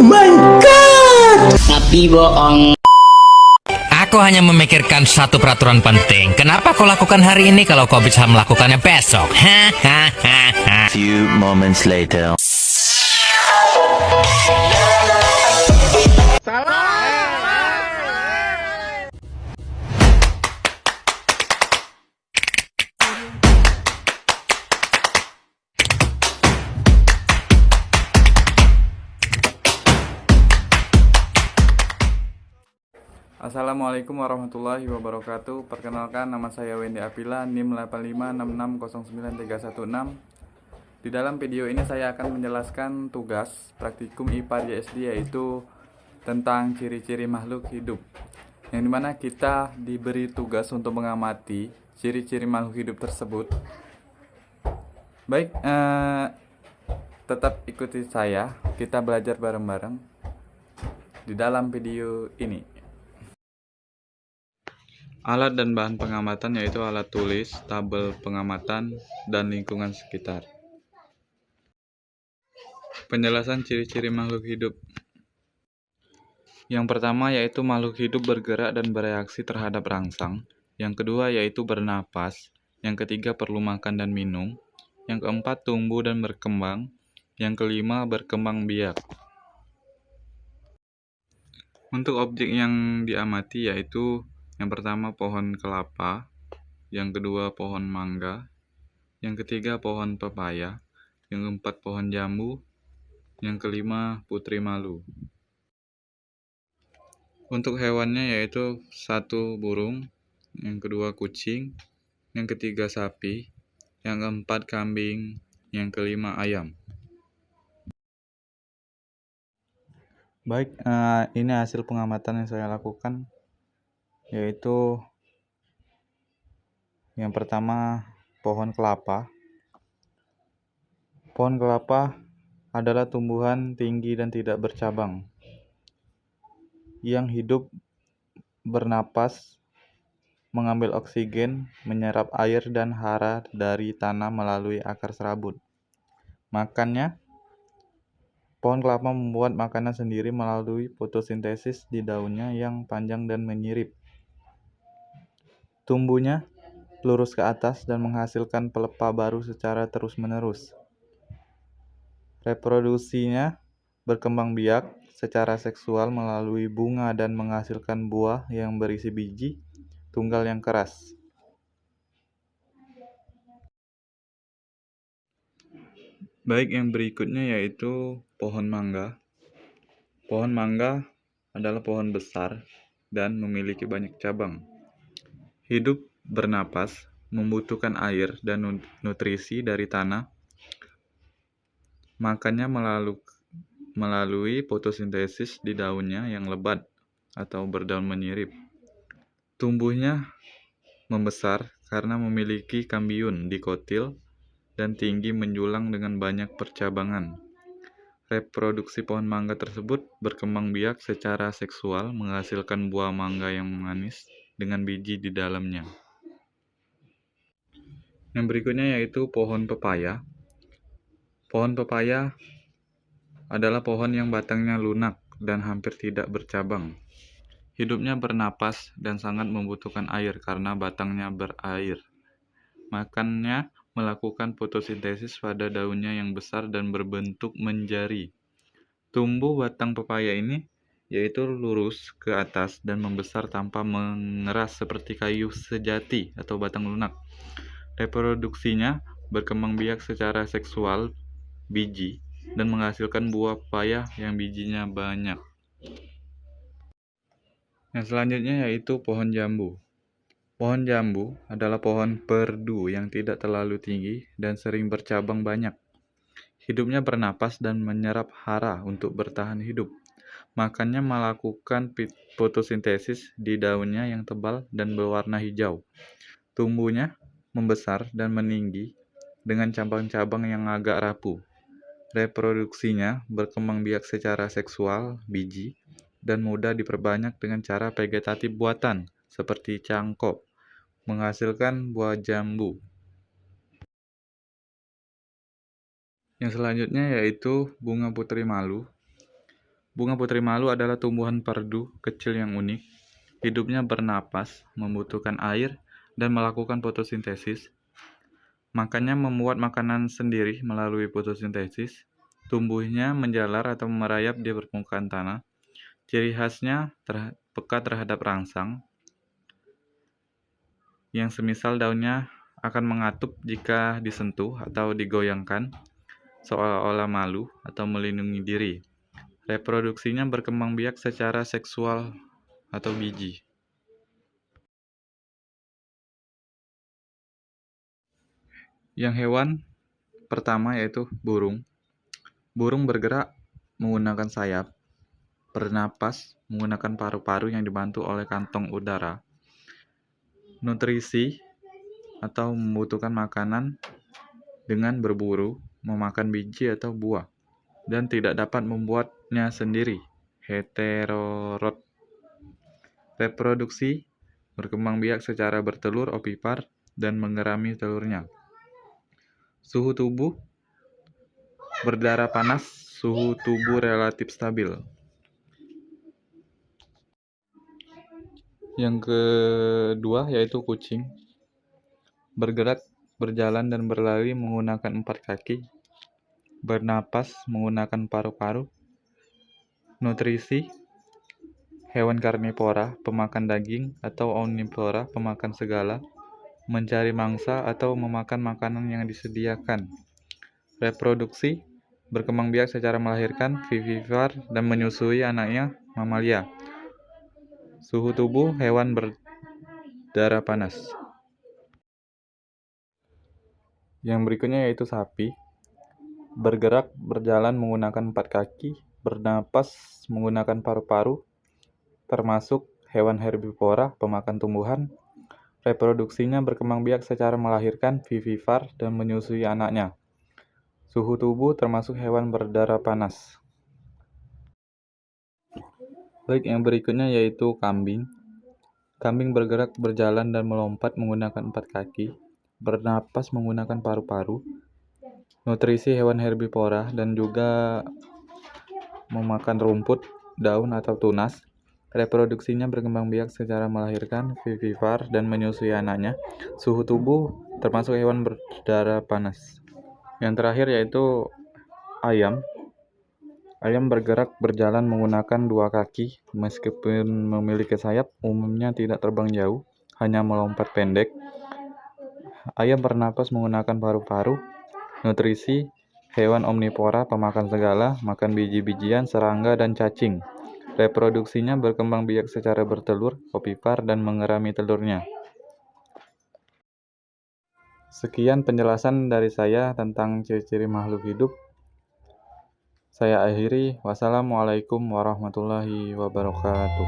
my god. Tapi bohong. Aku hanya memikirkan satu peraturan penting. Kenapa kau lakukan hari ini kalau kau bisa melakukannya besok? Hahaha. Few moments later. Assalamualaikum warahmatullahi wabarakatuh. Perkenalkan, nama saya Wendy Apila, NIM 8566093116. Di dalam video ini saya akan menjelaskan tugas praktikum IPA di SD, yaitu tentang ciri-ciri makhluk hidup, yang dimana kita diberi tugas untuk mengamati ciri-ciri makhluk hidup tersebut. Baik, tetap ikuti saya, kita belajar bareng-bareng di dalam video ini. Alat dan bahan pengamatan yaitu alat tulis, tabel pengamatan, dan lingkungan sekitar. Penjelasan ciri-ciri makhluk hidup. Yang pertama yaitu makhluk hidup bergerak dan bereaksi terhadap rangsang. Yang kedua yaitu bernapas. Yang ketiga perlu makan dan minum. Yang keempat tumbuh dan berkembang. Yang kelima berkembang biak. Untuk objek yang diamati yaitu yang pertama pohon kelapa, yang kedua pohon mangga, yang ketiga pohon pepaya, yang keempat pohon jambu, yang kelima putri malu. Untuk hewannya yaitu satu burung, yang kedua kucing, yang ketiga sapi, yang keempat kambing, yang kelima ayam. Baik, ini hasil pengamatan yang saya lakukan, yaitu yang pertama pohon kelapa. Pohon kelapa adalah tumbuhan tinggi dan tidak bercabang yang hidup bernapas, mengambil oksigen, menyerap air dan hara dari tanah melalui akar serabut. Makannya, pohon kelapa membuat makanan sendiri melalui fotosintesis di daunnya yang panjang dan menyirip. Tumbuhnya lurus ke atas dan menghasilkan pelepah baru secara terus-menerus. Reproduksinya berkembang biak secara seksual melalui bunga dan menghasilkan buah yang berisi biji tunggal yang keras. Baik, yang berikutnya yaitu pohon mangga. Pohon mangga adalah pohon besar dan memiliki banyak cabang. Hidup bernapas, membutuhkan air dan nutrisi dari tanah. Makannya melalui fotosintesis di daunnya yang lebat atau berdaun menyirip. Tumbuhnya membesar karena memiliki kambiun dikotil dan tinggi menjulang dengan banyak percabangan. Reproduksi pohon mangga tersebut berkembang biak secara seksual menghasilkan buah mangga yang manis dengan biji di dalamnya. Yang berikutnya yaitu pohon pepaya. Pohon pepaya adalah pohon yang batangnya lunak dan hampir tidak bercabang. Hidupnya bernapas dan sangat membutuhkan air karena batangnya berair. Makannya melakukan fotosintesis pada daunnya yang besar dan berbentuk menjari. Tumbuh batang pepaya ini yaitu lurus ke atas dan membesar tanpa mengeras seperti kayu sejati atau batang lunak. Reproduksinya berkembang biak secara seksual biji dan menghasilkan buah pepaya yang bijinya banyak. Yang selanjutnya yaitu pohon jambu. Pohon jambu adalah pohon perdu yang tidak terlalu tinggi dan sering bercabang banyak. Hidupnya bernapas dan menyerap hara untuk bertahan hidup. Makannya melakukan fotosintesis di daunnya yang tebal dan berwarna hijau. Tumbuhnya membesar dan meninggi dengan cabang-cabang yang agak rapuh. Reproduksinya berkembang biak secara seksual biji dan mudah diperbanyak dengan cara vegetatif buatan seperti cangkok, menghasilkan buah jambu. Yang selanjutnya yaitu bunga putri malu. Bunga putri malu adalah tumbuhan perdu kecil yang unik. Hidupnya bernapas, membutuhkan air, dan melakukan fotosintesis. Makannya membuat makanan sendiri melalui fotosintesis. Tumbuhnya menjalar atau merayap di permukaan tanah. Ciri khasnya peka terhadap rangsang, yang semisal daunnya akan mengatup jika disentuh atau digoyangkan, seolah-olah malu atau melindungi diri. Reproduksinya berkembang biak secara seksual atau biji. Yang hewan pertama yaitu burung. Burung bergerak menggunakan sayap, bernapas menggunakan paru-paru yang dibantu oleh kantong udara. Nutrisi atau membutuhkan makanan dengan berburu, memakan biji atau buah, dan tidak dapat membuatnya sendiri. Heterorot. Reproduksi berkembang biak secara bertelur ovipar dan mengerami telurnya. Suhu tubuh berdarah panas, suhu tubuh relatif stabil. Yang kedua yaitu kucing. Bergerak, berjalan, dan berlari menggunakan 4 kaki. Bernapas menggunakan paru-paru. Nutrisi: hewan karnivora, pemakan daging, atau omnivora, pemakan segala. Mencari mangsa atau memakan makanan yang disediakan. Reproduksi: berkembang biak secara melahirkan, vivipar, dan menyusui anaknya, mamalia. Suhu tubuh hewan berdarah panas. Yang berikutnya yaitu sapi. Bergerak, berjalan menggunakan 4 kaki, bernapas menggunakan paru-paru, termasuk hewan herbivora, pemakan tumbuhan. Reproduksinya berkembang biak secara melahirkan, vivipar, dan menyusui anaknya. Suhu tubuh termasuk hewan berdarah panas. Baik, yang berikutnya yaitu kambing. Kambing bergerak, berjalan, dan melompat menggunakan 4 kaki, bernapas menggunakan paru-paru. Nutrisi hewan herbivora dan juga memakan rumput, daun, atau tunas. Reproduksinya berkembang biak secara melahirkan, vivipar, dan menyusui anaknya. Suhu tubuh termasuk hewan berdarah panas. Yang terakhir yaitu ayam. Ayam bergerak, berjalan menggunakan 2 kaki, meskipun memiliki sayap, umumnya tidak terbang jauh, hanya melompat pendek. Ayam bernapas menggunakan paru-paru. Nutrisi: hewan omnivora, pemakan segala, makan biji-bijian, serangga, dan cacing. Reproduksinya berkembang biak secara bertelur, ovipar, dan mengerami telurnya. Sekian penjelasan dari saya tentang ciri-ciri makhluk hidup. Saya akhiri. Wassalamualaikum warahmatullahi wabarakatuh.